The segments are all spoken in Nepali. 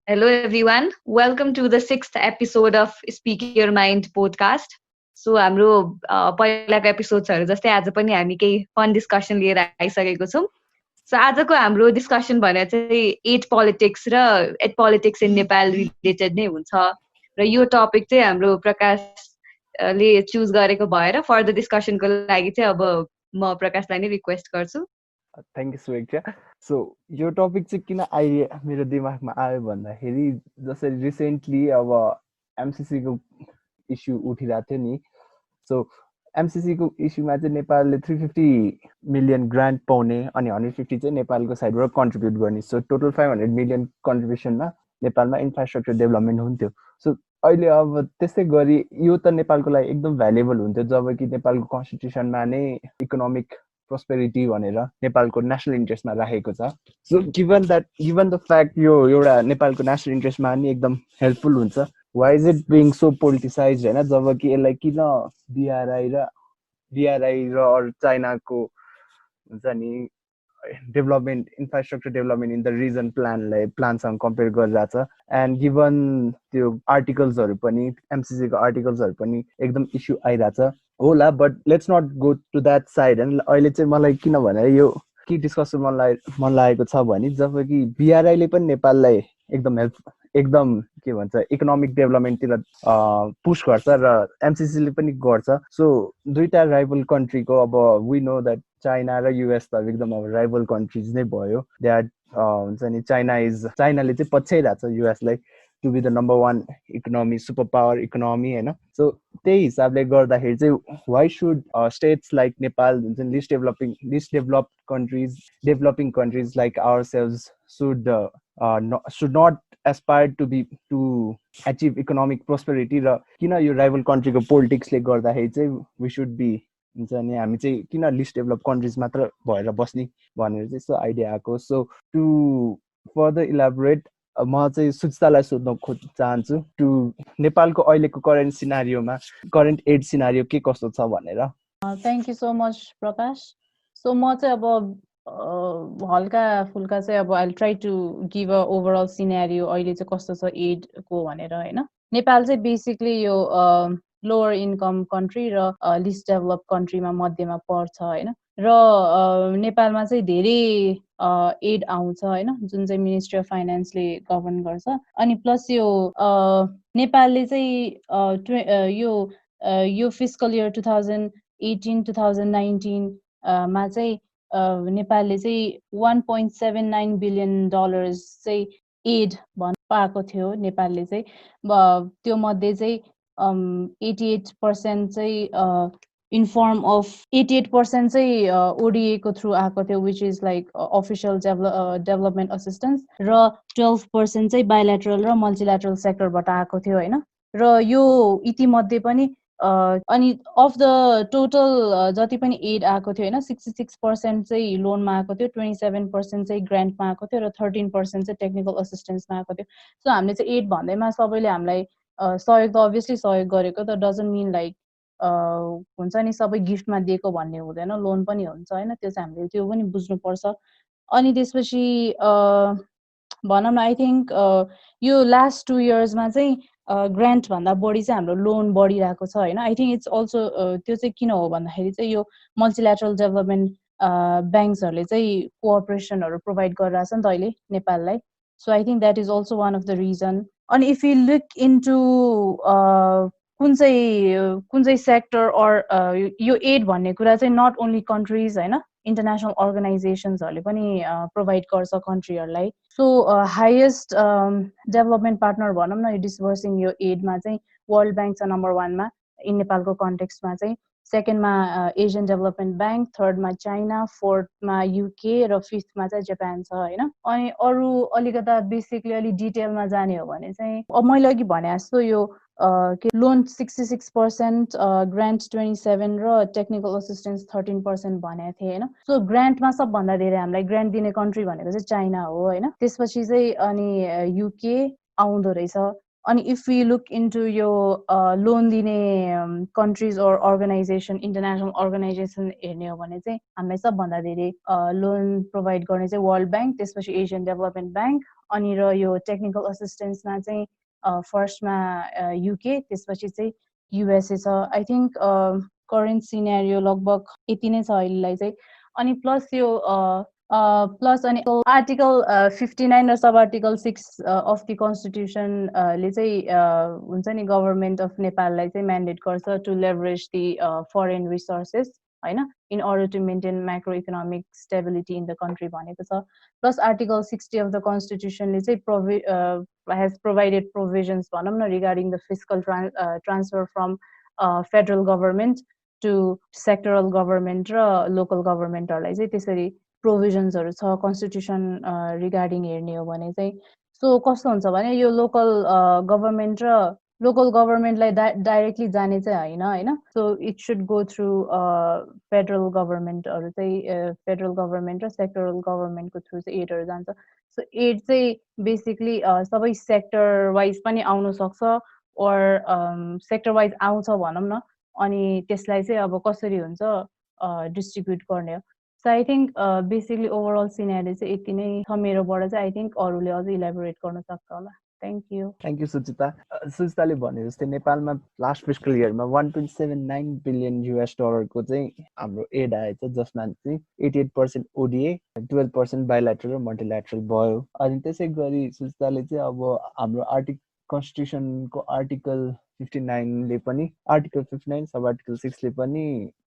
Hello, everyone. Welcome to the sixth episode of Speak Your Mind podcast. So, हाम्रो पहिलाको एपिसोड्सहरू जस्तै आज पनि हामी केही फन डिस्कसन लिएर आइसकेको छौँ. सो आजको हाम्रो डिस्कसन भने चाहिँ एड पोलिटिक्स र aid politics in Nepal related नै हुन्छ. र यो टपिक चाहिँ हाम्रो प्रकाशले चुज गरेको भएर फर्दर डिस्कसनको लागि चाहिँ अब म प्रकाशलाई नै रिक्वेस्ट गर्छु. Thank you Subeksha. सो यो टपिक चाहिँ किन आइडिया मेरो दिमागमा आयो भन्दाखेरि जसरी रिसेन्टली अब एमसिसीको इस्यु उठिरहेको थियो नि. सो एमसिसीको इस्युमा चाहिँ नेपालले 350 मिलियन ग्रान्ट पाउने अनि 150 चाहिँ नेपालको साइडबाट कन्ट्रिब्युट गर्ने. सो टोटल 500 मिलियन कन्ट्रिब्युसनमा नेपालमा इन्फ्रास्ट्रक्चर डेभलपमेन्ट हुन्थ्यो. सो अहिले अब त्यस्तै गरी यो त नेपालको लागि एकदम भ्यालुएबल हुन्थ्यो जब कि नेपालको कन्स्टिट्युसनमा नै इकोनोमिक प्रोस्पेरिटी भनेर नेपालको नेसनल इन्ट्रेस्टमा राखेको छ. सो गिभन द फ्याक्ट यो एउटा नेपालको नेसनल इन्ट्रेस्टमा नि एकदम हेल्पफुल हुन्छ. Why is it being so politicise होइन, जब कि यसलाई किन बिआरआई र अरू चाइनाको हुन्छ नि development infrastructure development in the region प्लानसँग कम्पेयर गरिरहेछ. एन्ड गिभन त्यो आर्टिकल्सहरू पनि एमसिसीको आर्टिकल्सहरू पनि एकदम इस्यु आइरहेछ होला. But let's not go to that side. होइन, अहिले चाहिँ मलाई किन भने यो के डिस्कस मन लागेको छ भने जब कि बिआरआईले पनि नेपाललाई एकदम के भन्छ इकोनोमिक डेभलपमेन्टतिर पुस गर्छ र एमसिसीले पनि गर्छ. सो दुईटा राइभल कन्ट्रीको अब वी नो द्याट चाइना र युएस त एकदम अब राइभल कन्ट्रिज नै भयो. द्याट हुन्छ नि चाइनाले चाहिँ पछ्याइरहेको छ युएसलाई to be the number 1 economy, super power economy होइन. सो त्यही हिसाबले गर्दाखेरि चाहिँ why should states like Nepal हुन्छ नि list developing countries like ourselves should not aspire to achieve economic prosperity. र किन यो राइभल कन्ट्रीको पोलिटिक्सले गर्दाखेरि चाहिँ वी सुड बी हुन्छ नि हामी चाहिँ किन लिस्ट डेभलप कन्ट्रिज मात्र भएर बस्ने भनेर चाहिँ यस्तो आइडिया आएको. सो टु फर्दर इलाबोरेट म चाहिँ सुचितालाई सोध्न चाहन्छु टु नेपालको अहिलेको करेन्ट एड सिनारियो के कस्तो छ भनेर. Thank you so much Prakash. So म चाहिँ अब हल्का फुल्का चाहिँ अब I try to give a overall scenario अहिले चाहिँ कस्तो छ एडको भनेर होइन. नेपाल चाहिँ बेसिकली यो लोवर इन्कम कन्ट्री र लिस्ट डेभलप कन्ट्रीमा मध्येमा पर्छ होइन. र नेपालमा चाहिँ धेरै एड आउँछ होइन, जुन चाहिँ मिनिस्ट्री अफ फाइनेन्सले गभर्न गर्छ. अनि प्लस यो नेपालले चाहिँ यो फिस्कल इयर 2018-2019 मा चाहिँ नेपालले चाहिँ $1.79 बिलियन चाहिँ एड पाएको थियो. नेपालले चाहिँ त्यो मध्ये चाहिँ 88% चाहिँ इन फर्म अफ 88% चाहिँ ओडिएको थ्रु आएको थियो, which is like official development assistance, र 12% चाहिँ बायोल्याटरल र मल्टिल्याटरल सेक्टरबाट आएको थियो होइन. र यो इतिमध्ये पनि अनि अफ द टोटल जति पनि एड आएको थियो होइन, 66% चाहिँ लोनमा आएको थियो, 27% चाहिँ ग्रान्टमा आएको थियो र 13% चाहिँ टेक्निकल असिस्टेन्समा आएको थियो. सो हामीले चाहिँ एड भन्दैमा सबैले हामीलाई सहयोग त अभियसली सहयोग गरेको, त डजन्ट मिन लाइक हुन्छ नि सबै गिफ्टमा दिएको भन्ने हुँदैन, लोन पनि हुन्छ होइन. त्यो चाहिँ हामीले त्यो पनि बुझ्नुपर्छ. अनि त्यसपछि भनौँ न आई थिङ्क यो लास्ट 2 इयर्समा चाहिँ ग्रान्ट भन्दा बढी चाहिँ हाम्रो लोन बढिरहेको छ होइन. आई थिङ्क इट्स अल्सो त्यो चाहिँ किन हो भन्दाखेरि चाहिँ यो मल्टिल्याटरल डेभलपमेन्ट ब्याङ्क्सहरूले चाहिँ कोअपरेसनहरू प्रोभाइड गरिरहेछ नि त अहिले नेपाललाई. So I think that is also one of the reason. अनि इफ यु लुक इन्टु कुन चाहिँ सेक्टर अर यो एड भन्ने कुरा चाहिँ नट ओन्ली कन्ट्रिज होइन, इन्टरनेसनल अर्गनाइजेसन्सहरूले पनि प्रोभाइड गर्छ कन्ट्रीहरूलाई. सो हाइएस्ट डेभलपमेन्ट पार्टनर भनौँ न यो डिस्बर्सिङ यो एडमा चाहिँ वर्ल्ड ब्याङ्क छ नम्बर 1मा इन नेपालको कन्टेक्स्टमा चाहिँ. सेकेन्डमा एसियन डेभलपमेन्ट ब्याङ्क, थर्डमा चाइना, फोर्थमा युके र फिफ्थमा चाहिँ जापान छ होइन. अनि अरू अलिकता बेसिकली अलिक डिटेलमा जाने हो भने चाहिँ अब मैले अघि भने जस्तो यो लोन 66%, ग्रान्ट 27% र टेक्निकल असिस्टेन्स 13% भनेको थिएँ होइन. सो ग्रान्टमा सबभन्दा धेरै हामीलाई ग्रान्ट दिने कन्ट्री भनेको चाहिँ चाइना हो होइन. त्यसपछि चाहिँ अनि युके आउँदो रहेछ, अनि इफ वी लुक इन्टु यो लोन दिने countries or organisation international organisation हेर्ने हो भने चाहिँ हामीलाई सबभन्दा धेरै लोन प्रोभाइड गर्ने चाहिँ वर्ल्ड ब्याङ्क, त्यसपछि एसियन डेभलपमेन्ट ब्याङ्क, अनि र यो टेक्निकल असिस्टेन्समा चाहिँ फर्स्टमा युके, त्यसपछि चाहिँ युएसए छ। आई थिङ्क करेन्ट सिनेरियो लगभग यति नै छ अहिलेलाई चाहिँ। अनि प्लस यो प्लस अनि आर्टिकल 59 र sub article 6 of the constitution ले चाहिँ हुन्छ नि गभर्मेन्ट अफ नेपाललाई चाहिँ म्यान्डेट गर्छ to leverage the foreign resources हैन in order to maintain micro economic stability in the country भनेको छ। प्लस आर्टिकल 60 अफ द कन्स्टिट्युसनले चाहिँ has provided provisions भनौँ न regarding the fiscal transfer from federal government to sectoral government र लोकल गभर्मेन्टहरूलाई चाहिँ त्यसरी प्रोभिजन्सहरू छ कन्स्टिट्युसन रिगार्डिङ हेर्ने हो भने चाहिँ। सो कस्तो हुन्छ भने यो लोकल गभर्मेन्ट र लोकल गभर्मेन्टलाई डाइरेक्टली जाने चाहिँ होइन so it should go through federal गभर्मेन्टहरू चाहिँ फेडरल गभर्मेन्ट र सेक्टरल गभर्मेन्टको थ्रु चाहिँ एडहरू जान्छ। सो एड चाहिँ बेसिकली सबै सेक्टर वाइज पनि आउन सक्छ ओर सेक्टर वाइज आउँछ भनौँ न, अनि त्यसलाई चाहिँ अब कसरी हुन्छ डिस्ट्रिब्युट गर्ने हो। So I think basically overall scenario चाहिँ यति नै छ मेरोबाट चाहिँ। आई थिङ्क अरूले अझै इलेबोरेट गर्न सक्छ होला। थ्याङ्क यू सुचिता। सुचिताले भने जस्तै नेपालमा लास्ट फिस्कल इयरमा 1.79 बिलियन US डलरको चाहिँ हाम्रो एड आएछ, जसमा चाहिँ 88% ODA, 12% बाइल्याटरल र मल्टिल्याटरल भयो। अनि त्यसै गरी सुचिताले चाहिँ अब हाम्रो कन्स्टिट्युसनको आर्टिकल 59 ले पनि आर्टिकल 59 सब आर्टिकल 6 ले पनि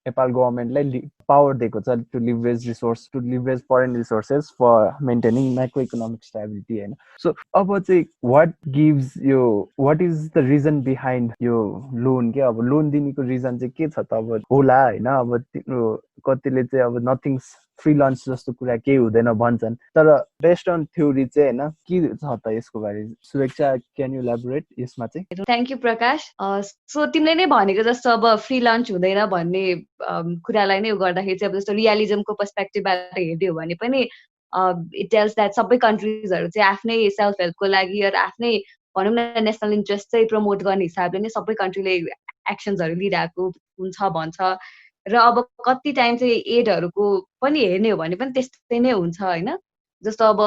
नेपाल गभर्मेन्टलाई पावर दिएको छ to leverage foreign resources for maintaining micro economic stability हैन। सो अब चाहिँ what is the reason behind यो लोन के? अब लोन दिनेको रिजन चाहिँ के छ त? अब होला हैन, अब कतिले चाहिँ अब नथिङ फ्रीलान्स जस्तो कुरा केही हुँदैन भन्छन्, तर बेस्ड अन थ्योरी चाहिँ हैन के छ त यसको बारे? सुवेक्षा, क्यान यु इलाबोरेट यसमा चाहिँ? Thank you Prakash. सो तिमीले नै भनेको जस्तो अब फ्री लन्च हुँदैन भन्ने कुरालाई नै गर्दाखेरि चाहिँ अब जस्तो रियलिजमको पर्सपेक्टिभबाट हेर्दै हो भने पनि इट टेल्स द्याट सबै कन्ट्रिजहरू चाहिँ आफ्नै सेल्फ हेल्पको लागि र आफ्नै भनौँ न नेसनल इन्ट्रेस्ट चाहिँ प्रमोट गर्ने हिसाबले नै सबै कन्ट्रीले एक्सन्सहरू लिइरहेको हुन्छ भन्छ। र अब कति टाइम चाहिँ एडहरूको पनि हेर्ने हो भने पनि त्यस्तै नै हुन्छ होइन। जस्तो अब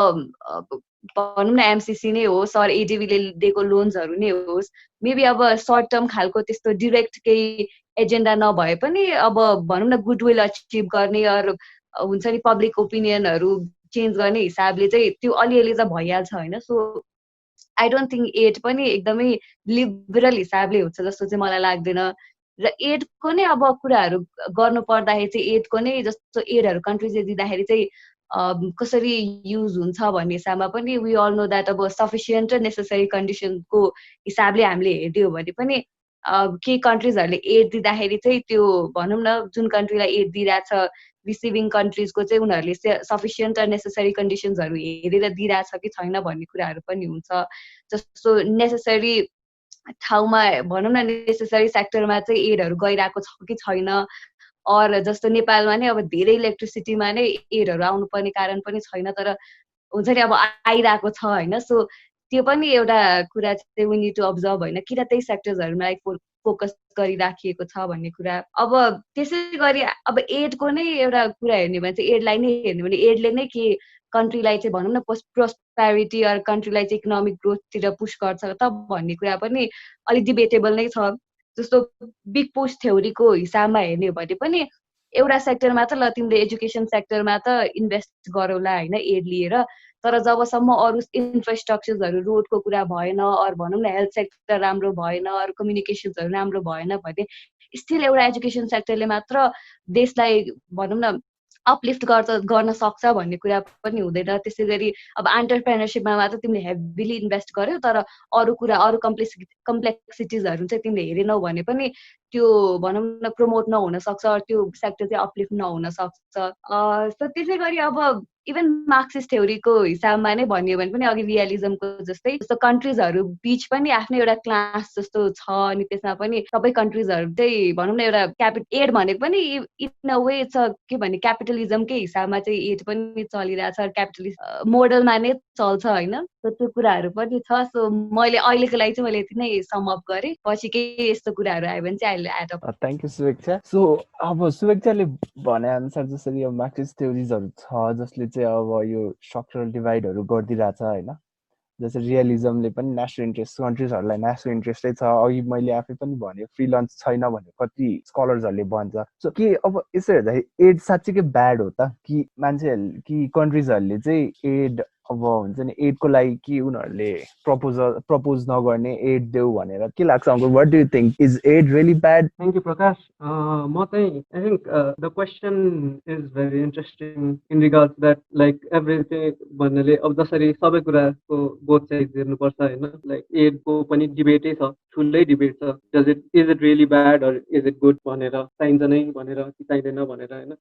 भनौँ न MCC नै होस् अर ADB-ले दिएको लोन्सहरू नै होस्, मेबी अब सर्ट टर्म खालको त्यस्तो डिरेक्ट केही एजेन्डा नभए पनि अब भनौँ न गुडविल अचिभ गर्ने अरू हुन्छ नि पब्लिक ओपिनियनहरू चेन्ज गर्ने हिसाबले चाहिँ त्यो अलिअलि त भइहाल्छ होइन। So I don't think aid पनि एकदमै लिबरल हिसाबले हुन्छ जस्तो चाहिँ मलाई लाग्दैन। र एडको नै अब कुराहरू गर्नु पर्दाखेरि चाहिँ एडको नै जस्तो एडहरू कन्ट्रिजले दिँदाखेरि चाहिँ कसरी युज हुन्छ भन्ने हिसाबमा पनि वी अल नो द्याट अब सफिसियन्ट र नेसेसरी कन्डिसनको हिसाबले हामीले हेर्दै हो भने पनि केही कन्ट्रिजहरूले एड दिँदाखेरि चाहिँ त्यो भनौँ न जुन कन्ट्रीलाई एड दिइरहेछ रिसिभिङ कन्ट्रिजको चाहिँ उनीहरूले सफिसियन्ट र नेसेसरी कन्डिसन्सहरू हेरेर दिइरहेछ कि छैन भन्ने कुराहरू पनि हुन्छ। जस्तो नेसेसरी ठाउँमा भनौँ न नेसेसरी सेक्टरमा चाहिँ एडहरू गइरहेको छ कि छैन, अर जस्तो नेपालमा नै अब धेरै इलेक्ट्रिसिटीमा नै एडहरू आउनुपर्ने कारण पनि छैन, तर हुन्छ नि अब आइरहेको छ होइन। सो त्यो पनि एउटा कुरा चाहिँ वी निड टु अब्जर्भ होइन, किन त्यही सेक्टर्सहरूमा फोकस गरिराखिएको छ भन्ने कुरा। अब त्यसै गरी अब एडको नै एउटा कुरा हेर्ने भने चाहिँ एडलाई नै हेर्ने भने एडले नै के कन्ट्रीलाई चाहिँ भनौँ न प्रोस्पेरिटी अर कन्ट्रीलाई चाहिँ इकोनोमिक ग्रोथतिर पुस गर्छ त भन्ने कुरा पनि अलिक डिबेटेबल नै छ। जस्तो बिग पुस थ्योरीको हिसाबमा हेर्ने हो भने पनि एउटा सेक्टरमा त ल तिमीले एजुकेसन सेक्टरमा त इन्भेस्ट गरौला होइन एड लिएर, तर जबसम्म अरू इन्फ्रास्ट्रक्चर्सहरू रोडको कुरा भएन अरू भनौँ न हेल्थ सेक्टर राम्रो भएन अरू कम्युनिकेसन्सहरू राम्रो भएन भने स्टिल एउटा एजुकेसन सेक्टरले मात्र देशलाई भनौँ न अपलिफ्ट गर्न सक्छ भन्ने कुरा पनि हुँदैन। त्यसै गरी अब एन्टरप्रेनरसिपमा मात्र तिमीले हेभिली इन्भेस्ट गर्यौ तर अरू कुरा अरू कम्प्लेक्सिटिजहरू चाहिँ तिमीले हेरेनौ भने पनि त्यो भनौँ न प्रमोट नहुन सक्छ, त्यो सेक्टर चाहिँ अपलिफ्ट नहुन सक्छ। सो त्यसै गरी अब इभन मार्क्सिस्ट थ्योरीको हिसाबमा नै भन्यो भने पनि अघि रियलिजमको जस्तै जस्तो कन्ट्रिजहरू बिच पनि आफ्नै एउटा क्लास जस्तो छ, अनि त्यसमा पनि सबै कन्ट्रिजहरू चाहिँ भनौँ न एउटा एड भनेको पनि इन अ वे छ के भने क्यापिटलिजमकै हिसाबमा चाहिँ एड पनि चलिरहेछ, क्यापिटलिस्ट मोडलमा नै चल्छ होइन, सो त्यो कुराहरू पनि छ। सो मैले अहिलेको लागि चाहिँ मैले यति नै सम अप गरेँ, पछि केही यस्तो कुराहरू आयो भने चाहिँ अहिले add up. Thank you Subeksha. So अब सुवेक्षाले भने अनुसार जसरी अब मार्क्सिस्ट थ्योरिजहरू छ जसले चाहिँ अब यो स्ट्रक्चरल डिभाइडहरू गरिदिरहेछ होइन, जस्तै रियलिजमले पनि नेसनल इन्ट्रेस्ट, कन्ट्रिजहरूलाई नेसनल इन्ट्रेस्टै छ। अघि मैले आफै पनि भने फ्रिलान्स छैन भनेर कति स्कलर्सहरूले भन्छ। सो के अब यसो हेर्दाखेरि एड साँच्चीकै ब्याड हो त, कि मान्छेहरूले कि कन्ट्रिजहरूले चाहिँ एड अब हुन्छ नि एडको लागि कि उनीहरूले प्रपोज नगर्ने एड देऊ भनेर, के लाग्छ uncle? What do you think, is aid really bad? Thank you Prakash. म चाहिँ I think the question is very interesting in regards that like everything भन्नाले अब जसरी सबै कुराको बोथ साइड हेर्नुपर्छ होइन, लाइक एडको पनि डिबेटै छ, ठुलै डिबेट छ। Is it really bad or is it good भनेर, चाहिन्छ नै भनेर कि चाहिँदैन भनेर होइन।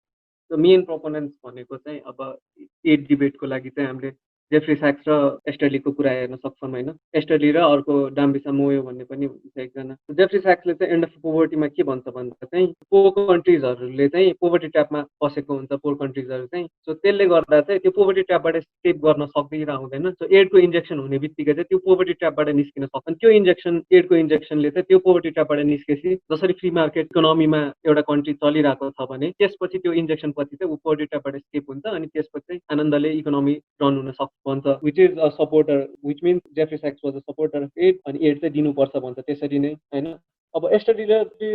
र मेन प्रोपोनेन्ट्स भनेको चाहिँ अब एड डिबेटको लागि चाहिँ हामीले जेफ्री स्याक्स र एस्टरलीको कुरा हेर्न सक्छौँ होइन। एस्टरली र अर्को डाम्बिसा मोयो भन्ने पनि हुन्छ एकजना। जेफ्री स्याक्सले चाहिँ एन्ड अफ पोभर्टीमा के भन्छ भन्दा चाहिँ पोर कन्ट्रिजहरूले चाहिँ पोभर्टी ट्यापमा फसेको हुन्छ, पोर कन्ट्रिजहरू चाहिँ। सो त्यसले गर्दा चाहिँ त्यो पोभर्टी ट्यापबाट स्टेप गर्न सक्दिनँ हुँदैन। सो एडको इन्जेक्सन हुने बित्तिकै चाहिँ त्यो पोभर्टी ट्यापबाट निस्किन सक्छ। त्यो इन्जेक्सन, एडको इन्जेक्सनले चाहिँ त्यो पोभर्टी ट्यापबाट निस्केपछि जसरी फ्री मार्केट इकोनोमीमा एउटा कन्ट्री चलिरहेको छ भने त्यसपछि त्यो इन्जेक्सन पछि चाहिँ ऊ पोभर्टी ट्यापबाट स्टेप हुन्छ अनि त्यसपछि चाहिँ आनन्दले इकोनोमी रन हुन सक्छ भन्छ, which is a supporter, which means Jeffrey स्याक्स was a supporter of aid, अनि एड चाहिँ दिनुपर्छ भन्छ त्यसरी नै होइन। अब एस्टरली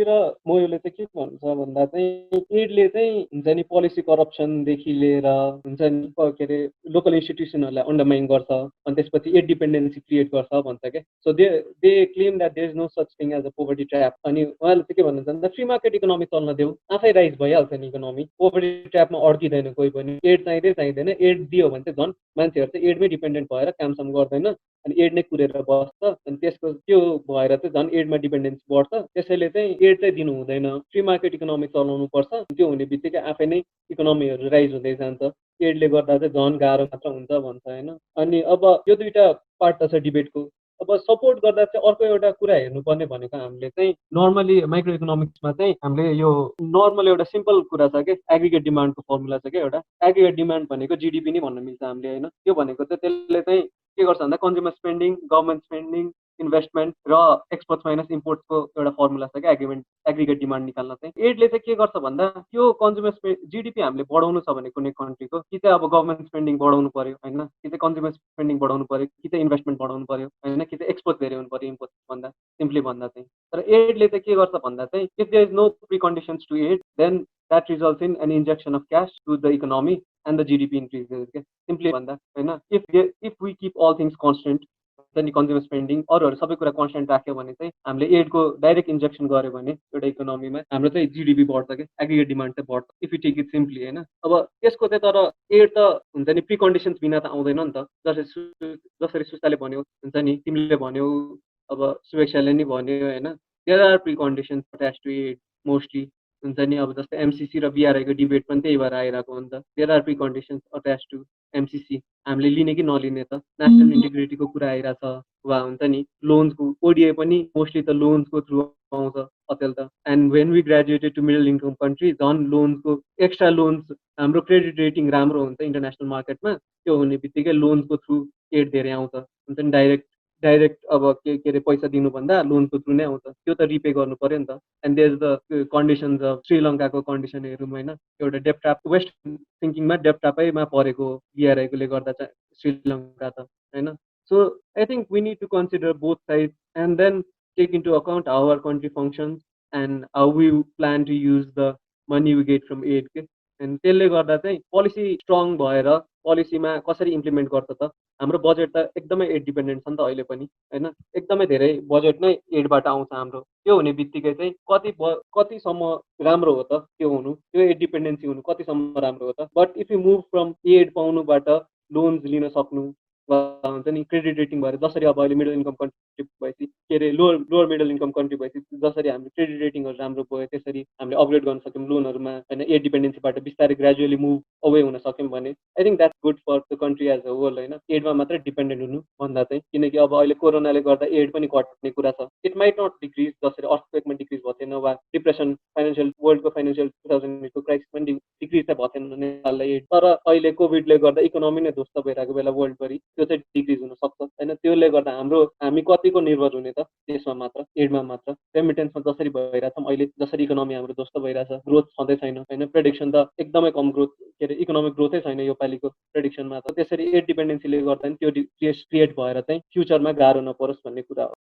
र मोयोले चाहिँ के भन्छ भन्दा चाहिँ एडले चाहिँ हुन्छ नि पोलिसी करप्सनदेखि लिएर हुन्छ नि के अरे लोकल इन्स्टिट्युसनहरूलाई अन्डरमाइन गर्छ अनि त्यसपछि एड डिपेन्डेन्सी क्रिएट गर्छ भन्छ क्या। So they claim that there is no such thing as a poverty trap. अनि उहाँले चाहिँ के भन्नुहुन्छ भन्दा फ्री मार्केट इकोनोमी चल्न देऊ, आफै राइज भइहाल्छ नि इकोनोमी, पोभर्टी ट्र्यापमा अड्किँदैन कोही पनि। एड चाहिँदैन, एड दियो भने चाहिँ झन् मान्छेहरू चाहिँ एडमै डिपेन्डेन्ट भएर कामसाम गर्दैन अनि एड नै कुरेर बस्छ अनि त्यसको त्यो भएर चाहिँ झन् एडमा डिपेन्डेन्सी बढ्छ। त्यसैले चाहिँ एड चाहिँ दिनु हुँदैन, फ्री मार्केट इकोनोमी चलाउनु पर्छ। त्यो हुने बित्तिकै आफै नै इकोनोमीहरू राइज हुँदै जान्छ, एडले गर्दा चाहिँ झन् गाह्रो मात्र हुन्छ भन्छ होइन। अनि अब यो दुईवटा पार्ट त छ डिबेटको। अब सपोर्ट गर्दा चाहिँ अर्को एउटा कुरा हेर्नुपर्ने भनेको हामीले चाहिँ नर्मली माइक्रो इकोनोमिक्समा चाहिँ हामीले यो नर्मल एउटा सिम्पल कुरा छ क्या, एग्रिगेट डिमान्डको फर्मुला छ क्या एउटा। एग्रिगेट डिमान्ड भनेको जिडिपी नै भन्न मिल्छ हामीले होइन। त्यो भनेको चाहिँ त्यसले चाहिँ के गर्छ भन्दा consumer spending, government spending, investment र एक्सपोर्ट्स माइनस इम्पोर्ट्सको एउटा फर्मुला छ क्या एग्रिगेट डिमान्ड निकाल्न चाहिँ। एडले चाहिँ के गर्छ भन्दा त्यो कन्ज्युमर जिडिपी हामीले बढाउनु छ भने कुनै कन्ट्रीको, कि चाहिँ अब गभर्मेन्ट स्पेन्डिङ बढाउनु पर्यो होइन, कि चाहिँ कन्ज्युमर स्पेन्डिङ बढाउनु पर्यो, कि चाहिँ इन्भेस्टमेन्ट बढाउनु पर्यो होइन, कि चाहिँ एक्सपोर्ट धेरै हुनु पर्यो इम्पोर्ट भन्दा, सिम्पली भन्दा चाहिँ। तर एडले चाहिँ के गर्छ भन्दा चाहिँ if there is no preconditions to aid then that results in an injection of cash to the economy and the GDP increases. Simply भन्दा होइन, if we keep all things constant, then consumer spending अरूहरू सबै कुरा कन्सटेन्ट राख्यो भने चाहिँ हामीले एडको डाइरेक्ट इन्जेक्सन गऱ्यो भने एउटा इकोनोमीमा हाम्रो चाहिँ जिडिपी बढ्छ क्या, एग्रिगेट डिमान्ड चाहिँ बढ्छ if you take it simply होइन। अब त्यसको चाहिँ तर एड त हुन्छ नि प्री कन्डिसन्स बिना त आउँदैन नि त। जसरी सुस्ताले भन्यो हुन्छ नि, तिमीले भन्यौ, अब सुवेक्षाले नि भन्यो होइन, there are preconditions attach to aid mostly हुन्छ नि। अब जस्तै एमसिसी र बिआरआईको डिबेट पनि त्यही भएर आइरहेको हुन्छ। There are preconditions attach to MCC, हामीले लिने कि नलिने त, नेसनल इन्टिग्रिटीको कुरा आइरहेछ वा हुन्छ नि लोन्सको, ओडिए पनि मोस्टली त लोन्सको थ्रु आउँछ अचेल त। And when we graduated to middle income country झन् लोन्सको एक्स्ट्रा लोन्स, हाम्रो क्रेडिट रेटिङ राम्रो हुन्छ इन्टरनेसनल मार्केटमा, त्यो हुने बित्तिकै लोन्सको थ्रु एड धेरै आउँछ हुन्छ नि। डाइरेक्ट अब के अरे पैसा दिनुभन्दा लोनको थ्रु नै आउँछ, त्यो त रिपे गर्नु पर्यो नि त। And there is the conditions of श्रीलङ्काको कन्डिसन हेरौँ होइन, एउटा डेप्ट ट्र्याप, वेस्ट थिङ्किङमा डेप्ट ट्र्यापैमा परेको बिआरआईकोले गर्दा चाहिँ श्रीलङ्का त होइन। So I think we need to consider both side and then take into account how our country functions and how we plan to use the money we get from aid के। एन्ड त्यसले गर्दा चाहिँ पोलिसी स्ट्रङ भएर पोलिसीमा कसरी इम्प्लिमेन्ट गर्छ त। हाम्रो बजेट त एकदमै एड डिपेन्डेन्ट छ नि त अहिले पनि होइन, एकदमै धेरै बजेट नै एडबाट आउँछ हाम्रो। त्यो हुने बित्तिकै चाहिँ कतिसम्म राम्रो हो त त्यो हुनु, त्यो एड डिपेन्डेन्सी हुनु कतिसम्म राम्रो हो त। But if you move from aid पाउनुबाट लोन्स लिन सक्नु वा हुन्छ नि क्रेडिट रेटिङ भएर, जसरी अब अहिले मिडल इन्कम कन्ट्री भएपछि के अरे लोवर मिडल इन्कम कन्ट्री भएपछि जसरी हाम्रो क्रेडिट रेटिङहरू राम्रो भयो त्यसरी हामीले अपग्रेड गर्न सक्यौँ लोनहरूमा होइन एड डिपेन्डेन्सीबाट बिस्तारै ग्रेजुअली मुभ अवे हुन सक्यौँ भने I think that's good for the country as a whole होइन एडमा मात्रै डिपेन्डेन्ट हुनु भन्दा चाहिँ किनकि अब अहिले कोरोनाले गर्दा एड पनि घट्ने कुरा छ इट माइट नट डिक्रिज जसरी अर्थक्वेकमा डिक्रिज भएको थिएन वा डिप्रेसन फाइनेन्सियल वर्ल्डको फाइनेन्सियल 2008को क्राइसिस पनि डिक्रिज चाहिँ भएको थिएन नेपाललाई एड तर अहिले कोभिडले गर्दा इकोनोमी नै ध्वस्त भइरहेको बेला वर्ल्डभरि त्यो चाहिँ डिक्रिज हुनसक्छ होइन त्यसले गर्दा हामी कतिको निर्भर हुने त त्यसमा मात्र एडमा मात्र रेमिटेन्समा जसरी भइरहेछ अहिले जसरी इकोनोमी हाम्रो ध्वस्त भइरहेछ ग्रोथ छँदै छैन होइन प्रेडिक्सन त एकदमै कम ग्रोथ के अरे इकोनोमिक ग्रोथै छैन यो पालिको प्रेडिक्सनमा त त्यसरी एड डिपेन्डेन्सीले गर्दा नि त्यो क्रिएट भएर चाहिँ फ्युचरमा गाह्रो नपरोस् भन्ने कुरा हो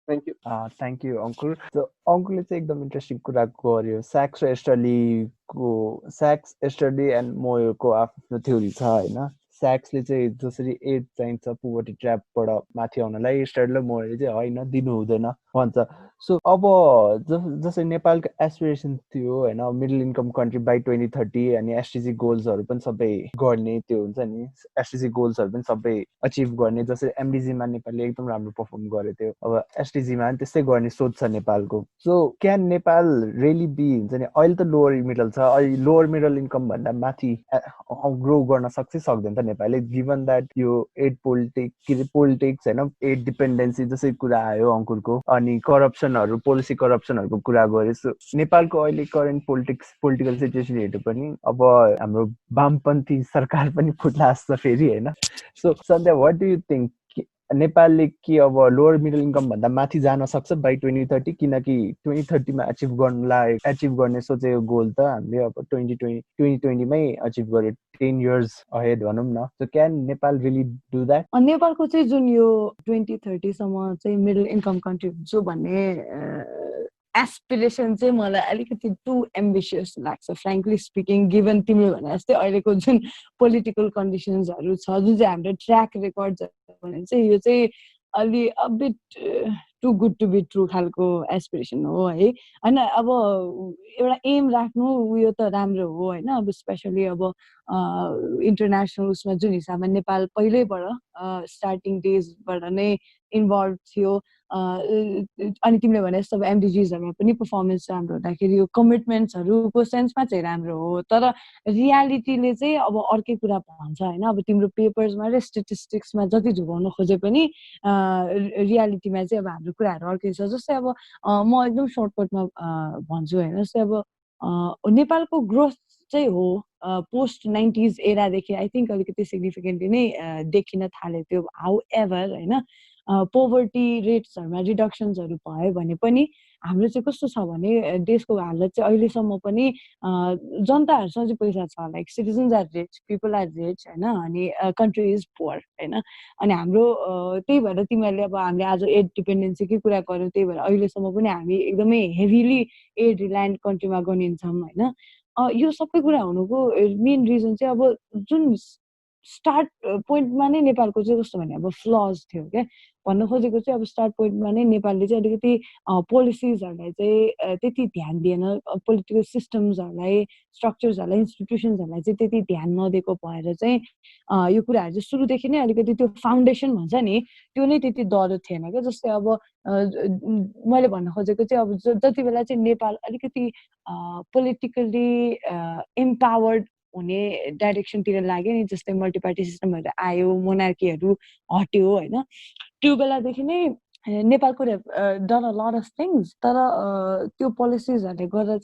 थ्याङ्क यू अङ्कुल अङ्कुलले चाहिँ एकदम इन्ट्रेस्टिङ कुरा गर्यो स्याक्स एस्टरली एन्ड मोयोको आफ्नो थ्योरी छ होइन स्याक्सले चाहिँ जसरी एड चाहिन्छ पोभर्टी ट्र्यापबाट माथि आउनलाई एस्टरले मोयोले चाहिँ होइन दिनु हुँदैन भन्छ सो अब जसरी नेपालको एस्पिरेसन थियो होइन मिडल इन्कम कन्ट्री बाई 2030 अनि एसटिजी गोल्सहरू पनि सबै गर्ने त्यो हुन्छ नि एसटिजी गोल्सहरू पनि सबै अचिभ गर्ने जसरी एमडिजीमा नेपालले एकदम राम्रो पर्फर्म गरेको थियो अब एसटिजीमा पनि त्यस्तै गर्ने सोच छ नेपालको so can Nepal really be हुन्छ नि अहिले त लोवर मिडल छ अहिले लोवर मिडल इन्कम भन्दा माथि ग्रो गर्न सक्दैन त नेपालले गिभन द्याट यो एड पोलिटिक्स होइन एड डिपेन्डेन्सी जसरी कुरा आयो अङ्कुरको अनि करप्सनहरू पोलिसी करप्सनहरूको कुरा गरे सो नेपालको अहिले करेन्ट पोलिटिकल सिचुएसन हेर्नु पनि अब हाम्रो वामपन्थी सरकार पनि फुट्ला जस्तो फेरि होइन so Sandhya what do you think नेपालले के अब लोवर मिडल इन्कम भन्दा माथि जान सक्छ बाई 2030 किनकि 2030मा अचिभ गर्ने सोचेको गोल त हामीले अब 2020मै अचिभ गर्यो 10 years अहेड भनौँ न so can Nepal really do that नेपालको चाहिँ जुन यो 2030 सम्म चाहिँ मिडल इन्कम कन्ट्री हुन्छु भन्ने एस्पिरेसन चाहिँ मलाई अलिकति टु एम्बिसियस लाग्छ फ्रेङ्कली स्पिकिङ गिभन तिमीले भने जस्तै अहिलेको जुन पोलिटिकल कन्डिसन्सहरू छ जुन चाहिँ हाम्रो ट्र्याक रेकर्ड्सहरू भने चाहिँ यो चाहिँ अलि a bit too good to be true खालको एस्पिरेसन हो है होइन अब एउटा एम राख्नु उयो त राम्रो हो होइन अब स्पेसली अब इन्टरनेसनल उसमा जुन हिसाबमा नेपाल पहिल्यैबाट स्टार्टिङ डेजबाट नै इन्भल्भ थियो अनि तिमीले भने जस्तो अब एमडिजिजहरूमा पनि पर्फर्मेन्स राम्रो हुँदाखेरि यो कमिटमेन्ट्सहरूको सेन्समा चाहिँ राम्रो हो तर रियालिटीले चाहिँ अब अर्कै कुरा भन्छ होइन अब तिम्रो पेपर्समा र स्टेटिस्टिक्समा जति झुकाउन खोजे पनि रियालिटीमा चाहिँ अब हाम्रो कुराहरू अर्कै छ जस्तै अब म एकदम सर्टकटमा भन्छु होइन जस्तै अब नेपालको ग्रोथ चाहिँ हो पोस्ट 90s एरादेखि आई थिङ्क अलिकति सिग्निफिकेन्टली नै देखिन थाल्यो त्यो हाउ एभर होइन पोभर्टी रेट्सहरूमा रिडक्सन्सहरू भयो भने पनि हाम्रो चाहिँ कस्तो छ भने देशको हालत चाहिँ अहिलेसम्म पनि जनताहरूसँग चाहिँ पैसा छ like citizens are rich people are rich होइन अनि कन्ट्री इज पुवर होइन अनि हाम्रो त्यही भएर तिमीहरूले अब हामीले आज एड डिपेन्डेन्सीकै कुरा गऱ्यौँ त्यही भएर अहिलेसम्म पनि हामी एकदमै हेभिली एड रिलायन्ट कन्ट्रीमा गनिन्छौँ होइन यो सबै कुरा हुनुको मेन रिजन चाहिँ अब जुन स्टार्ट पोइन्टमा नै नेपालको चाहिँ कस्तो भने अब फ्लज थियो क्या भन्न खोजेको चाहिँ अब स्टार्ट पोइन्टमा नै नेपालले चाहिँ अलिकति पोलिसिजहरूलाई चाहिँ त्यति ध्यान दिएन पोलिटिकल सिस्टम्सहरूलाई स्ट्रक्चर्सहरूलाई इन्स्टिट्युसन्सहरूलाई चाहिँ त्यति ध्यान नदिएको भएर चाहिँ यो कुराहरू चाहिँ सुरुदेखि नै अलिकति त्यो फाउन्डेसन भन्छ नि त्यो नै त्यति दह्रो थिएन क्या जस्तै अब मैले भन्न खोजेको चाहिँ अब जति बेला चाहिँ नेपाल अलिकति पोलिटिकली एम्पावर्ड हुने डाइरेक्सनतिर लाग्यो नि जस्तै मल्टिपार्टी सिस्टमहरू आयो मोनार्कीहरू हट्यो होइन त्यो बेलादेखि नै नेपालको done a lot of things तर त्यो पोलिसिजहरूले गर्दा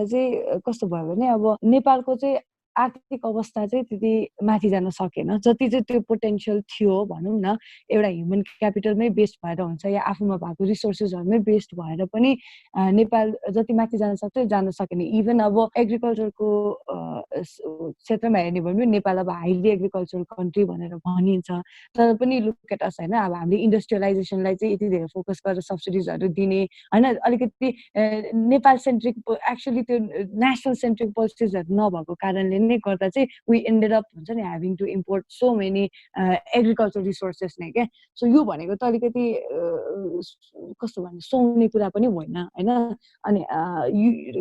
चाहिँ कस्तो भयो भने अब नेपालको चाहिँ आर्थिक अवस्था चाहिँ त्यति माथि जान सकेन जति चाहिँ त्यो पोटेन्सियल थियो भनौँ न एउटा ह्युमन क्यापिटलमै बेस्ड भएर हुन्छ या आफूमा भएको रिसोर्सेसहरूमै बेस्ड भएर पनि नेपाल जति माथि जान सकेन इभन अब एग्रिकल्चरको क्षेत्रमा हेर्ने भने पनि नेपाल अब हाइली एग्रिकल्चरल कन्ट्री भनेर भनिन्छ तर पनि लुक एट अस होइन अब हामीले इन्डस्ट्रियलाइजेसनलाई चाहिँ यति धेरै फोकस गरेर सब्सिडिजहरू दिने होइन अलिकति नेपाल सेन्ट्रिक एक्चुली त्यो नेसनल सेन्ट्रिक पोलिसिजहरू नभएको कारणले नै गर्दा चाहिँ वी एन्डेड अप हुन्छ नि having to import so many agriculture resources नै क्या सो यो भनेको त अलिकति कस्तो भने सुहाउने कुरा पनि होइन होइन अनि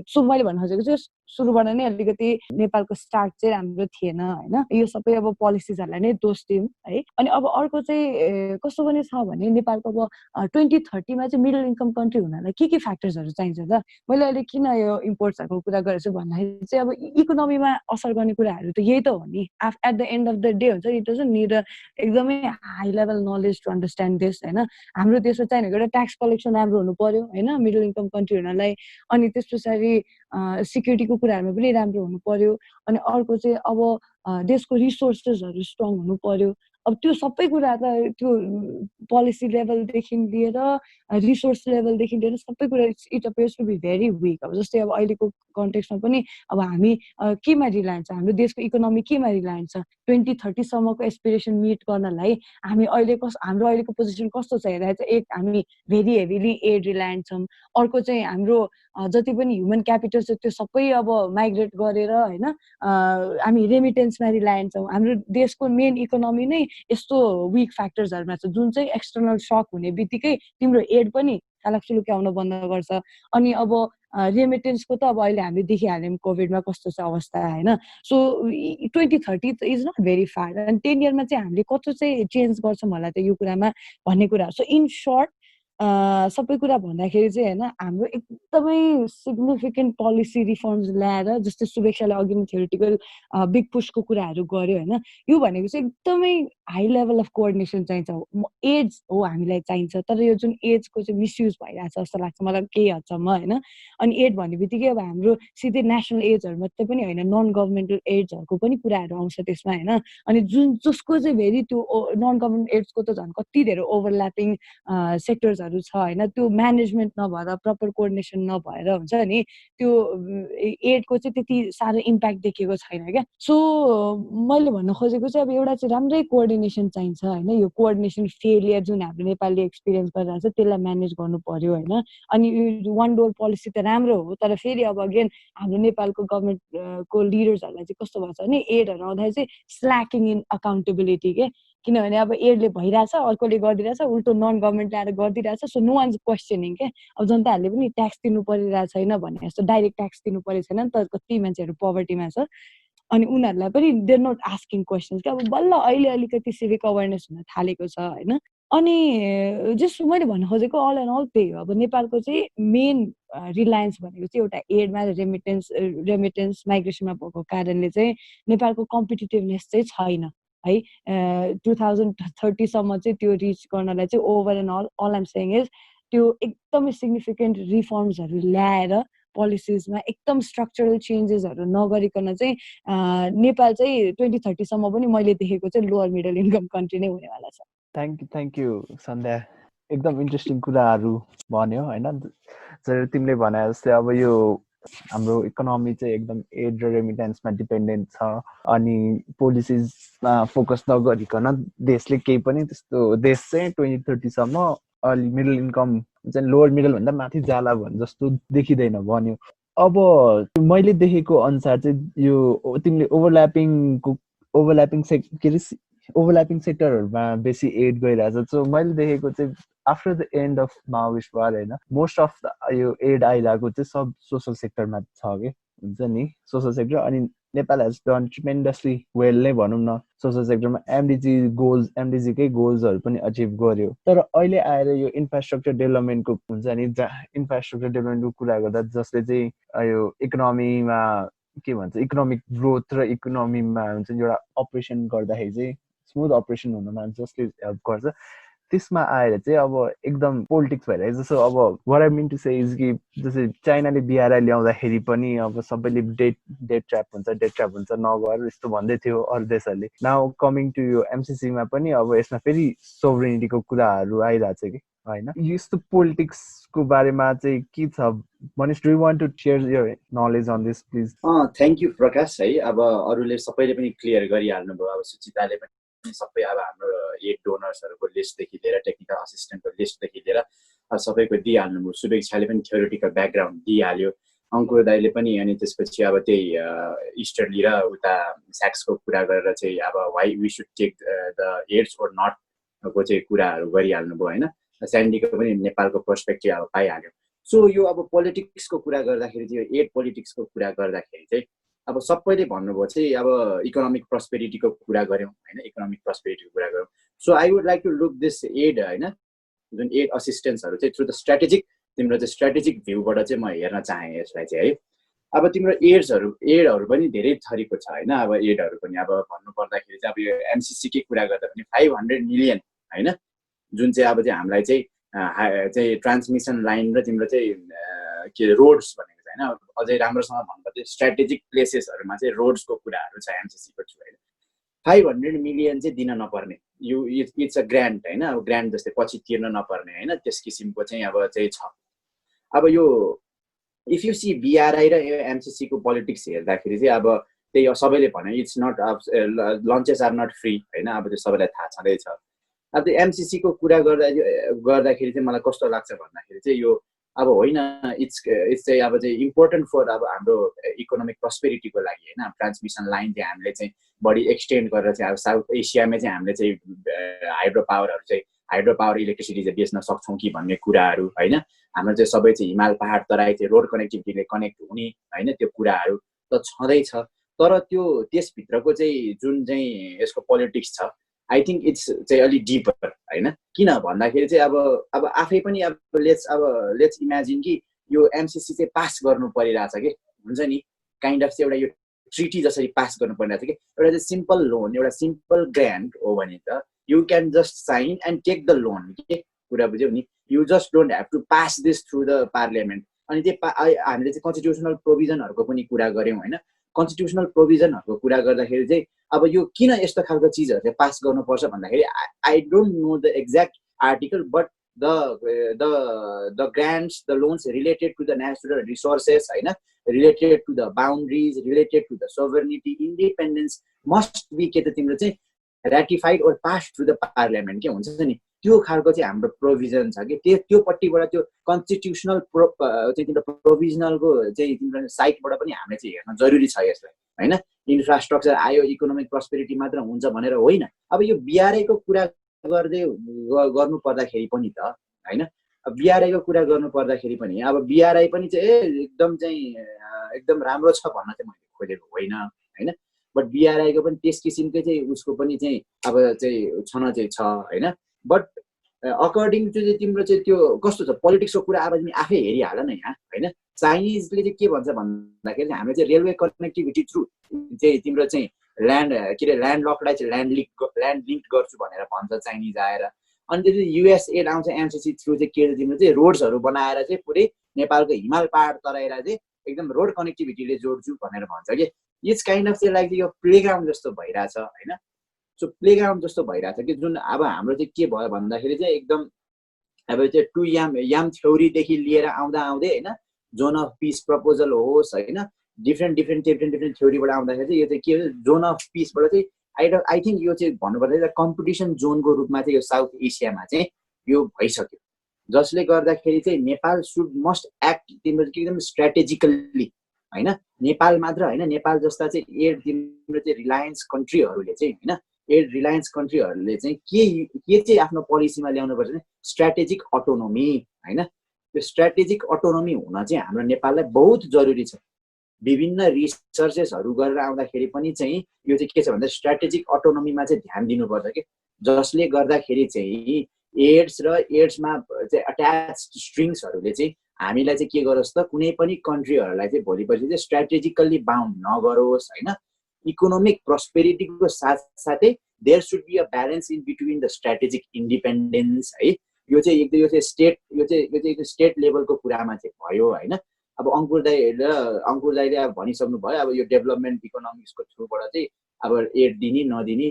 सो मैले भन्न खोजेको चाहिँ सुरुबाट नै अलिकति नेपालको स्टार्ट चाहिँ राम्रो थिएन होइन, यो सबै अब पोलिसिजहरूलाई नै दोष दिउँ है। अनि अब अर्को चाहिँ कस्तो पनि छ भने नेपालको अब 2030मा चाहिँ मिडल इन्कम कन्ट्री हुनलाई के फ्याक्टर्सहरू चाहिन्छ त? मैले अहिले किन यो इम्पोर्ट्सहरूको कुरा गरेछु भन्दाखेरि चाहिँ अब इकोनोमीमा असर गर्ने कुराहरू त यही त हो नि। At the end of the day हुन्छ, इट डजन्ट निड एकदमै high level knowledge to understand this होइन। हाम्रो देशमा चाहिँ एउटा ट्याक्स कलेक्सन राम्रो हुनु पर्यो होइन मिडल इन्कम कन्ट्री हुनलाई, अनि त्यस पछाडि सिक्युरिटीको कुराहरूमा पनि राम्रो हुनु पर्यो, अनि अर्को चाहिँ अब देशको रिसोर्सेसहरू स्ट्रङ हुनु पर्यो। अब त्यो सबै कुरा त त्यो पोलिसी लेभलदेखि लिएर रिसोर्स लेभलदेखि लिएर सबै कुरा it appears to be very weak. अब जस्तै अब अहिलेको कन्टेक्समा पनि अब हामी केमा रिलायन्स छ, हाम्रो देशको इकोनोमी केमा रिलायन्स छ? 2030सम्मको एस्पिरेसन मिट गर्नलाई हामी अहिले हाम्रो अहिलेको पोजिसन कस्तो छ हेर्दा चाहिँ एक हामी भेरी हेभिली एड रिलायन्स छौँ, अर्को चाहिँ हाम्रो जति पनि ह्युमन क्यापिटल छ त्यो सबै अब माइग्रेट गरेर होइन हामी रेमिटेन्समा रिलायन्स छौँ। हाम्रो देशको मेन इकोनोमी नै यस्तो विक फ्याक्टर्सहरूमा छ जुन चाहिँ एक्सटर्नल सक हुने बित्तिकै तिम्रो एड पनि कालाक्सुलुक्कै आउन बन्द गर्छ। अनि अब रेमिटेन्सको त अब अहिले हामीले देखिहाल्यौँ कोभिडमा कस्तो छ अवस्था होइन। So 2030 is not very far, अनि 10 इयरमा चाहिँ हामीले कस्तो चाहिँ चेन्ज गर्छौँ होला त यो कुरामा भन्ने कुरा। सो इन सर्ट सबै कुरा भन्दाखेरि चाहिँ होइन हाम्रो एकदमै सिग्निफिकेन्ट पोलिसी रिफर्म्स ल्याएर जस्तै सुवेक्षाले अघि नै थ्योरिटिकल बिग पुसको कुराहरू गर्यो होइन, यो भनेको चाहिँ एकदमै हाई लेभल अफ कोअर्डिनेसन चाहिन्छ। एड्स हो हामीलाई चाहिन्छ, तर यो जुन एड्सको चाहिँ मिसयुज भइरहेछ जस्तो लाग्छ मलाई केही हदसम्म होइन। अनि एड भन्ने बित्तिकै अब हाम्रो सिधै नेसनल एड्सहरू मात्रै पनि होइन, नन गभर्मेन्टल एड्सहरूको पनि कुराहरू आउँछ त्यसमा होइन। अनि जसको चाहिँ भेरी त्यो नन गभर्मेन्ट एड्सको त झन् कति धेरै ओभरल्यापिङ सेक्टर्सहरू छ होइन, त्यो म्यानेजमेन्ट नभएर प्रपर कोअर्डिनेसन नभएर हुन्छ नि त्यो एडको चाहिँ त्यति साह्रो इम्प्याक्ट देखेको छैन क्या। सो मैले भन्न खोजेको चाहिँ अब एउटा चाहिँ राम्रै कोअर्डिनेसन चाहिन्छ होइन। यो कोअर्डिनेसन फेलियर जुन हाम्रो नेपालले एक्सपिरियन्स गरिरहेको छ त्यसलाई म्यानेज गर्नु पर्यो होइन। अनि यो वान डोर पोलिसी त राम्रो हो, तर फेरि अब अगेन हाम्रो नेपालको गभर्मेन्टको लिडर्सहरूलाई चाहिँ कस्तो भएको छ भने एडहरू आउँदाखेरि चाहिँ स्ल्याकिङ इन अकाउन्टेबिलिटी के, किनभने अब एडले भइरहेछ अर्कोले गरिदिरहेछ उल्टो नन गभर्मेन्टले आएर गरिदिरहेछ। So no one is questioning के, अब जनताहरूले पनि ट्याक्स तिर्नु परिरहेको छैन भने जस्तो डाइरेक्ट ट्याक्स तिर्नु परेको छैन नि त, कति मान्छेहरू पोभर्टीमा छ, अनि उनीहरूलाई पनि देयर नट आस्किङ क्वेसन्स क्या। अब बल्ल अहिले अलिकति सिभिक अवेरनेस हुन थालेको छ होइन। अनि जस्ट मैले भन्न खोजेको अल एन्ड अल त्यही हो। अब नेपालको चाहिँ मेन रिलायन्स भनेको चाहिँ एउटा एडमा रेमिटेन्स माइग्रेसनमा भएको कारणले चाहिँ नेपालको कम्पिटिटिभनेस चाहिँ छैन है। 2030सम्म चाहिँ त्यो रिच गर्नलाई चाहिँ over and all I'm saying is त्यो एकदमै सिग्निफिकेन्ट रिफर्म्सहरू ल्याएर पोलिसिजमा एकदम स्ट्रक्चरल चेन्जेसहरू नगरिकन चाहिँ नेपाल चाहिँ 2030सम्म पनि मैले देखेको चाहिँ लोवर मिडल इन्कम कन्ट्री नै हुनेवाला छ। थ्याङ्क यू सन्ध्या, एकदम इन्ट्रेस्टिङ कुराहरू भन्यो होइन। जसरी तिमीले भने जस्तै अब यो हाम्रो इकोनोमी चाहिँ एकदम एड र रेमिटेन्समा डिपेन्डेन्ट छ, अनि पोलिसिजमा फोकस नगरिकन देशले केही पनि त्यस्तो देश चाहिँ 2030सम्म अलि मिडल इन्कम चाहिँ लोवर मिडलभन्दा माथि जाला भने जस्तो देखिँदैन भन्यो। अब मैले देखेको अनुसार चाहिँ यो तिमीले ओभरल्यापिङ सेक्टरहरूमा बेसी एड गइरहेछ। सो मैले देखेको चाहिँ after the end of Maoist war होइन मोस्ट अफ यो एड आइरहेको चाहिँ सब सोसल सेक्टरमा छ कि हुन्छ नि, सोसल सेक्टर। अनि नेपाल हेज डन ट्रिमेन्डसली वेल नै भनौँ न सोसल सेक्टरमा। एमडिजीकै गोल्सहरू पनि अचिभ गर्यो। तर अहिले आएर यो इन्फ्रास्ट्रक्चर डेभलपमेन्टको हुन्छ नि, इन्फ्रास्ट्रक्चर डेभलपमेन्टको कुरा गर्दा जसले चाहिँ यो इकोनोमीमा के भन्छ इकोनोमिक ग्रोथ र इकोनोमीमा हुन्छ नि एउटा अपरेसन गर्दाखेरि चाहिँ स्मुथ अपरेसन हुनमा जसले हेल्प गर्छ, त्यसमा आएर चाहिँ अब एकदम पोलिटिक्स भइरहेको जस्तो। अब what I mean to say is कि जस्तै चाइनाले बिआर ल्याउँदाखेरि पनि अब सबैले डेट ट्र्याप हुन्छ नगर यस्तो भन्दै थियो अरू देशहरूले। नाउ कमिङ टु यो एमसिसीमा पनि अब यसमा फेरि सोभरेनिटीको कुराहरू आइरहेको छ कि होइन। यस्तो पोलिटिक्सको बारेमा चाहिँ के छ Manish, do you want to share your knowledge on this please? Thank you Prakash है। अब अरूले सबैले पनि क्लियर गरिहाल्नु भयो। अब सुचिताले पनि सबै अब हाम्रो एड डोनर्सहरूको लिस्टदेखि लिएर टेक्निकल असिस्टेन्टको लिस्टदेखि लिएर अब सबैको दिइहाल्नुभयो। सुवेक्षाले पनि थ्योरिटिकल ब्याकग्राउन्ड दिइहाल्यो, अङ्कुर दाइले पनि। अनि त्यसपछि अब त्यही इस्टर्ली र उता स्याक्सको कुरा गरेर चाहिँ अब why we should take the aids or नटको चाहिँ कुराहरू गरिहाल्नुभयो होइन। स्यान्डीको पनि नेपालको पर्सपेक्टिभ अब पाइहाल्यो। सो यो अब पोलिटिक्सको कुरा गर्दाखेरि चाहिँ एड पोलिटिक्सको कुरा गर्दाखेरि चाहिँ अब सबैले भन्नुभयो चाहिँ अब इकोनोमिक प्रस्पेरिटीको कुरा गऱ्यौँ होइन, इकोनोमिक प्रस्पेरिटीको कुरा गऱ्यौँ। So I would like to look this aid होइन, जुन एड असिस्टेन्सहरू चाहिँ थ्रु द स्ट्राटेजिक, तिम्रो चाहिँ स्ट्राटेजिक भ्यूबाट चाहिँ म हेर्न चाहेँ यसलाई चाहिँ है। अब तिम्रो एडहरू पनि धेरै थरीको छ होइन। अब एडहरू पनि अब भन्नु पर्दाखेरि चाहिँ अब यो एमसिसीकै कुरा गर्दा पनि 500 मिलियन होइन, जुन चाहिँ अब चाहिँ हामीलाई चाहिँ ट्रान्समिसन लाइन र तिम्रो चाहिँ के रोड्स भनेको चाहिँ होइन, अझै राम्रोसँग भन्नुपर्दा स्ट्राटेजिक प्लेसेसहरूमा चाहिँ रोड्सको कुराहरू छ एमसिसीको थ्रु होइन। 500 मिलियन चाहिँ दिन नपर्ने, यो इट्स अ ग्रान्ट होइन, अब ग्रान्ट जस्तै पछि तिर्न नपर्ने होइन, त्यस किसिमको चाहिँ अब चाहिँ छ। अब यो इफ यु सी बिआरआई र एमसिसीको पोलिटिक्स हेर्दाखेरि चाहिँ अब त्यही सबैले भने it's not lunches are not free होइन, अब त्यो सबैलाई थाहा छँदैछ। अब त्यो एमसिसीको कुरा गर्दाखेरि चाहिँ मलाई कस्तो लाग्छ भन्दाखेरि चाहिँ यो अब होइन, इट्स चाहिँ अब चाहिँ इम्पोर्टेन्ट फर अब हाम्रो इकोनोमिक प्रस्पेरिटीको लागि होइन। ट्रान्समिसन लाइन चाहिँ हामीले चाहिँ बढी एक्सटेन्ड गरेर चाहिँ अब साउथ एसियामै चाहिँ हामीले चाहिँ हाइड्रो पावर इलेक्ट्रिसिटी चाहिँ बेच्न सक्छौँ कि भन्ने कुराहरू होइन। हाम्रो चाहिँ सबै चाहिँ हिमाल पहाड तराई चाहिँ रोड कनेक्टिभिटीले कनेक्ट हुने होइन, त्यो कुराहरू त छँदैछ। तर त्यो त्यसभित्रको चाहिँ जुन चाहिँ यसको पोलिटिक्स छ आई थिङ्क इट्स चाहिँ अलिक डिपर होइन। किन भन्दाखेरि चाहिँ अब आफै पनि अब लेट्स इमेजिन कि यो एमसिसी चाहिँ पास गर्नु परिरहेछ कि हुन्छ नि, काइन्ड अफ चाहिँ एउटा यो ट्रिटी जसरी पास गर्नु परिरहेछ कि एउटा चाहिँ सिम्पल लोन, एउटा सिम्पल ग्रान्ट हो भने त you can just sign and take the loan के कुरा बुझ्यौ नि। You just don't have to pass this through the parliament. अनि चाहिँ हामीले चाहिँ कन्स्टिट्युसनल प्रोभिजनहरूको पनि कुरा गऱ्यौँ होइन। कन्स्टिट्युसनल प्रोभिजनहरूको कुरा गर्दाखेरि चाहिँ अब यो किन यस्तो खालको चिजहरू चाहिँ पास गर्नुपर्छ भन्दाखेरि I don't know the exact article, but the grants, the loans related to the natural resources होइन, related to the boundaries, related to the sovereignty, independence must be के त तिम्रो चाहिँ ratified or pass through the parliament के हुन्छ नि, त्यो खालको चाहिँ हाम्रो प्रोभिजन छ कि त्योपट्टिबाट त्यो कन्स्टिट्युसनल चाहिँ तिम्रो प्रोभिजनलको चाहिँ तिम्रो साइटबाट पनि हामीले चाहिँ हेर्न जरुरी छ यसलाई होइन। इन्फ्रास्ट्रक्चर आयो इकोनोमिक प्रस्पेरिटी मात्र हुन्छ भनेर होइन। अब यो बिआरआईको कुरा गर्नु पर्दाखेरि पनि त होइन, बिआरआईको कुरा गर्नु पर्दाखेरि पनि अब बिआरआई पनि चाहिँ एकदम राम्रो छ भन्न चाहिँ मैले खोजेको होइन होइन। बट बिआरआईको पनि त्यस किसिमकै चाहिँ उसको पनि चाहिँ अब चाहिँ छन चाहिँ छ होइन। बट अकर्डिङ टु चाहिँ तिम्रो चाहिँ त्यो कस्तो छ पोलिटिक्सको कुरा अब तिमी आफै हेरिहाल न यहाँ होइन। चाइनिजले चाहिँ के भन्छ भन्दाखेरि चाहिँ हामीले चाहिँ रेलवे कनेक्टिभिटी थ्रु चाहिँ तिम्रो चाहिँ ल्यान्ड लकलाई चाहिँ ल्यान्ड लिङ्क गर्छु भनेर भन्छ चाइनिज आएर। अनि त्यो युएस एड आउँछ एमसिसी थ्रु चाहिँ के तिम्रो चाहिँ रोड्सहरू बनाएर चाहिँ पुरै नेपालको हिमाल पहाड तराईलाई चाहिँ एकदम रोड कनेक्टिभिटीले जोड्छु भनेर भन्छ कि। इट्स काइन्ड अफ चाहिँ लाइक यो प्लेग्राउन्ड जस्तो भइरहेछ होइन। सो प्लेग्राउन्ड जस्तो भइरहेछ कि जुन अब हाम्रो चाहिँ के भयो भन्दाखेरि चाहिँ एकदम अब चाहिँ टु याम थ्योरीदेखि लिएर आउँदै होइन, जोन अफ पिस प्रपोजल होस् होइन, डिफ्रेन्ट थ्योरीबाट आउँदाखेरि चाहिँ यो चाहिँ के हो जोन अफ पिसबाट चाहिँ आई थिङ्क यो चाहिँ भन्नुपर्दा कम्पिटिसन जोनको रूपमा चाहिँ यो साउथ एसियामा चाहिँ यो भइसक्यो, जसले गर्दाखेरि चाहिँ नेपाल मस्ट एक्ट तिम्रो एकदम स्ट्राटेजिकल्ली होइन। नेपाल मात्र होइन, नेपाल जस्ता चाहिँ एड तिम्रो चाहिँ रिलायन्स कन्ट्रीहरूले चाहिँ होइन, एड रिलायन्स कन्ट्रीहरूले चाहिँ के चाहिँ आफ्नो पोलिसीमा ल्याउनुपर्छ भने स्ट्राटेजिक अटोनोमी होइन। त्यो स्ट्राटेजिक अटोनोमी हुन चाहिँ हाम्रो नेपाललाई बहुत जरुरी छ। विभिन्न रिसर्चेसहरू गरेर आउँदाखेरि पनि चाहिँ यो चाहिँ के छ भन्दा स्ट्राटेजिक अटोनोमीमा चाहिँ ध्यान दिनुपर्छ कि, जसले गर्दाखेरि चाहिँ एड्स र एड्समा चाहिँ अट्याच स्ट्रिङ्सहरूले चाहिँ हामीलाई चाहिँ के गरोस् त कुनै पनि कन्ट्रीहरूलाई चाहिँ भोलिपछि चाहिँ स्ट्राटेजिकल्ली बााउन्ड नगरोस् होइन। इकोनोमिक प्रस्पेरिटीको साथसाथै there should be a balance in between the strategic independence है। यो चाहिँ स्टेट लेभलको कुरामा चाहिँ भयो होइन। अब अंकुर दाइले अब भनिसक्नु भयो अब यो डेभलपमेन्ट इकोनोमिक्सको थ्रुबाट चाहिँ अब एड दिने नदिने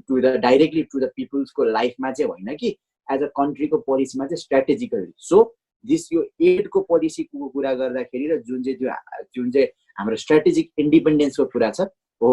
to the directly to the पिपुल्सको लाइफमा चाहिँ होइन कि एज अ कन्ट्रीको पोलिसीमा चाहिँ स्ट्राटेजिकली। सो दिस यो एडको पोलिसीको कुरा गर्दाखेरि र जुन चाहिँ हाम्रो स्ट्राटेजिक इन्डिपेन्डेन्सको कुरा छ हो,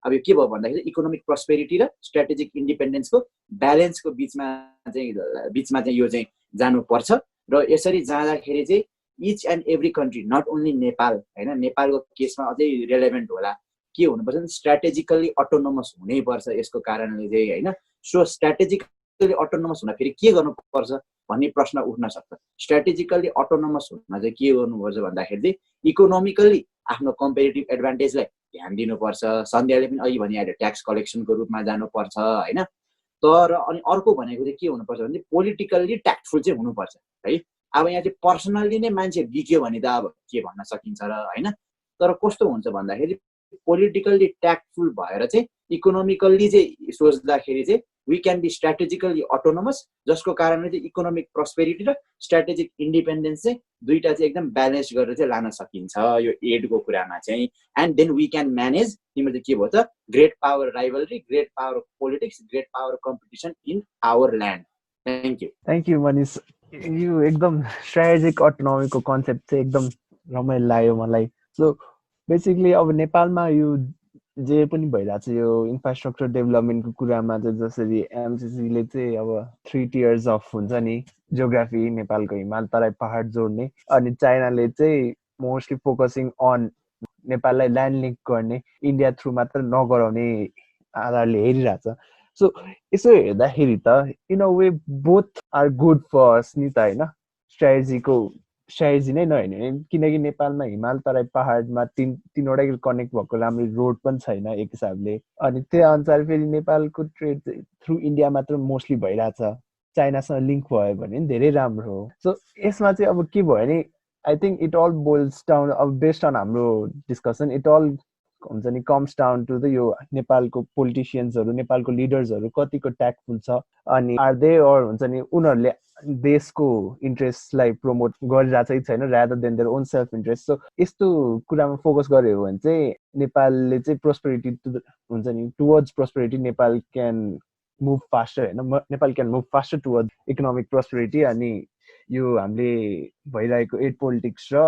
अब यो के भयो भन्दाखेरि इकोनोमिक प्रस्पेरिटी र स्ट्राटेजिक इन्डिपेन्डेन्सको ब्यालेन्सको बिचमा चाहिँ यो चाहिँ जानुपर्छ। र यसरी जाँदाखेरि चाहिँ each and every country not only Nepal होइन, नेपालको केसमा अझै रेलेभेन्ट होला के हुनुपर्छ भने स्ट्राटेजिकल्ली अटोनोमस हुनैपर्छ यसको कारणले चाहिँ होइन। सो स्ट्राटेजिकल्ली अटोनोमस हुन फेरि के गर्नुपर्छ भन्ने प्रश्न उठ्न सक्छ। स्ट्राटेजिकली अटोनोमस हुन चाहिँ के गर्नुपर्छ भन्दाखेरि चाहिँ इकोनोमिकल्ली आफ्नो कम्पेरिटिभ एडभान्टेजलाई ध्यान दिनुपर्छ। सन्ध्याले पनि अघि भनिहाल्यो ट्याक्स कलेक्सनको रूपमा जानुपर्छ होइन। तर अनि अर्को भनेको चाहिँ के हुनुपर्छ भने पोलिटिकल्ली ट्याक्टफुल चाहिँ हुनुपर्छ है। अब यहाँ चाहिँ पर्सनल्ली नै मान्छे बिग्यो भने त अब के भन्न सकिन्छ र होइन। तर कस्तो हुन्छ भन्दाखेरि पोलिटिकल्ली ट्याक्टफुल भएर चाहिँ इकोनोमिकल्ली चाहिँ सोच्दाखेरि चाहिँ we can be strategically autonomous, जसको कारणले चाहिँ इकोनोमिक प्रस्पेरिटी र स्ट्राटेजिक इन्डिपेन्डेन्स चाहिँ दुईटा चाहिँ एकदम ब्यालेन्स गरेर चाहिँ लान सकिन्छ यो एडको कुरामा चाहिँ। And then we can manage तिम्रो चाहिँ के भयो त great power rivalry, great power politics, great power competition in our land. Thank you Manish. यो एकदम स्ट्राटेजिक अटोनोमीको कन्सेप्ट चाहिँ एकदम रमाइलो लाग्यो मलाई। सो बेसिकली अब नेपालमा यो जे पनि भइरहेको छ यो इन्फ्रास्ट्रक्चर डेभलपमेन्टको कुरामा चाहिँ जसरी एमसिसीले चाहिँ अब 3 tiers अफ हुन्छ नि जियोग्राफी, नेपालको हिमाल तराई पहाड जोड्ने, अनि चाइनाले चाहिँ मोस्टली फोकसिङ अन नेपाललाई ल्यान्ड लिङ्क गर्ने, इन्डिया थ्रु मात्र नगराउने आधारले हेरिरहेछ। सो यसो हेर्दाखेरि त in a way both are good for us नि त होइन। स्ट्राटेजी नै नहेर्ने भने, किनकि नेपालमा हिमाल तराई पहाडमा तीनवटै कनेक्ट भएको राम्रो रोड पनि छैन एक हिसाबले, अनि त्यही अनुसार फेरि नेपालको ट्रेड थ्रु इन्डिया मात्र मोस्टली भइरहेछ। चाइनासँग लिङ्क भयो भने धेरै राम्रो हो। सो यसमा चाहिँ अब के भयो भने I think it all boils down, अब बेस्ड अन हाम्रो डिस्कसन इट अल हुन्छ नि कम्स डाउन टु द यो नेपालको पोलिटिसियन्सहरू, नेपालको लिडर्सहरू कतिको ट्याक्टफुल छ, अनि आर दे अर हुन्छ नि उनीहरूले देशको इन्ट्रेस्टलाई प्रमोट गरिरहेछ कि छैन rather than their own self interest. So यस्तो कुरामा फोकस गर्यो भने चाहिँ नेपालले चाहिँ प्रोस्पेरिटी हुन्छ नि towards prosperity Nepal can move faster होइन। Nepal can move faster toward economic prosperity. अनि यो हामीले भइरहेको एड पोलिटिक्स र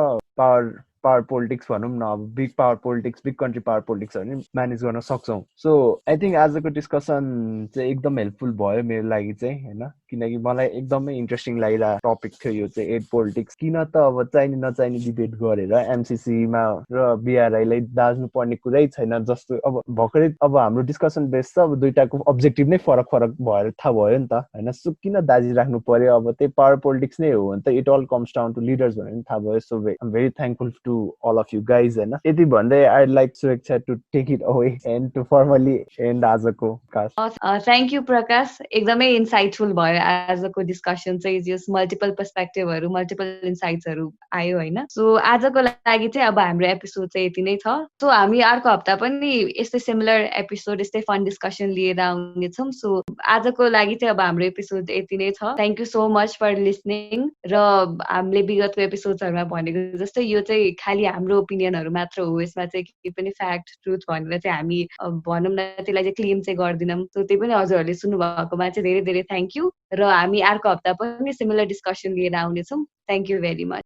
पावर पोलिटिक्स भनौँ न, अब big power politics, big country power पोलिटिक्सहरू नि म्यानेज गर्न सक्छौँ। सो आई थिङ्क आजको डिस्कसन चाहिँ एकदम हेल्पफुल भयो मेरो लागि चाहिँ होइन, किनकि मलाई एकदमै इन्ट्रेस्टिङ लागिरहेको टपिक थियो यो चाहिँ एड पोलिटिक्स। किन त अब चाहिने नचाहिने डिबेट गरेर एमसिसीमा र बिआरआईलाई दाज्नु पर्ने कुरै छैन। जस्तो अब भर्खरै अब हाम्रो डिस्कसन बेस छ, अब दुइटाको अब्जेक्टिभ नै फरक भएर थाहा भयो नि त होइन। सो किन दाजिराख्नु पर्यो, अब त्यही पावर पोलिटिक्स नै हो भने त it all comes down to leaders भनेर पनि थाहा भयो। So I'm very thankful to all of you guys होइन। यति भन्दै I'd like Sureksha to take it away and to formally end आजको cast. थ्याङ्क यू प्रकाश, एकदमै इन्साइटफुल भयो आजको डिस्कसन चाहिँ। जस मल्टिपल पर्सपेक्टिभहरू, मल्टिपल इन्साइट्सहरू आयो होइन। सो आजको लागि चाहिँ अब हाम्रो एपिसोड चाहिँ यति नै छ। सो हामी अर्को हप्ता पनि यस्तै सिमिलर एपिसोड, यस्तै फन डिस्कसन लिएर आउनेछौँ। सो आजको लागि चाहिँ अब हाम्रो एपिसोड यति नै छ। Thank you so much for listening. र हामीले विगतको एपिसोडहरूमा भनेको जस्तै यो चाहिँ खालि हाम्रो ओपिनियनहरू मात्र हो, यसमा चाहिँ केही पनि फ्याक्ट ट्रुथ भनेर चाहिँ हामी भनौँ न त्यसलाई चाहिँ क्लेम चाहिँ गर्दैनौँ। सो त्यही पनि हजुरहरूले सुन्नुभएकोमा चाहिँ धेरै धेरै थ्याङ्क यू। र हामी अर्को हप्ता पनि सिमिलर डिस्कसन लिएर आउनेछौँ। Thank you very much.